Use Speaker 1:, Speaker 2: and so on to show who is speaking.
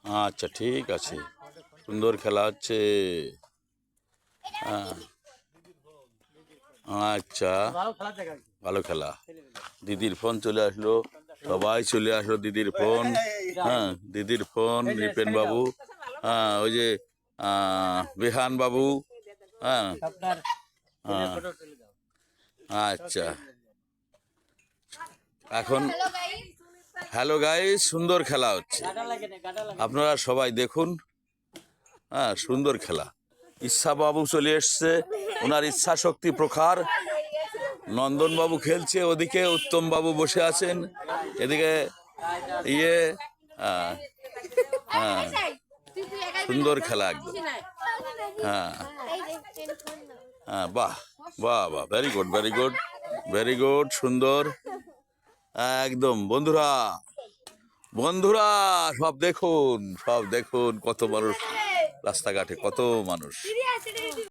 Speaker 1: হ্যাঁ, আচ্ছা ঠিক আছে, সুন্দর খেলা হচ্ছে। হ্যাঁ, আচ্ছা ভালো খেলা। দিদির ফোন চলে আসলো, সবাই চলে আসলো দিদির ফোন। হ্যাঁ, দিদির ফোন, রিপেন বাবু, হ্যাঁ, ওই যে বেহান বাবু, হ্যাঁ হ্যাঁ, আচ্ছা এখন হ্যালো গাইস, সুন্দর খেলা হচ্ছে, আপনারা সবাই দেখুন। হ্যাঁ, সুন্দর খেলা। ইচ্ছা বাবু চলে এসছে, ওনার ইচ্ছা শক্তি প্রখার। নন্দন বাবু খেলছে, ওদিকে উত্তম বাবু বসে আছেন, এদিকে ইয়ে, হ্যাঁ হ্যাঁ, সুন্দর খেলা একদম। হ্যাঁ হ্যাঁ, বাহ বাহ বাহ, very good very good very good, সুন্দর একদম। বন্ধুরা বন্ধুরা সব দেখুন, সব দেখুন, কত মানুষ রাস্তাঘাটে, কত মানুষ।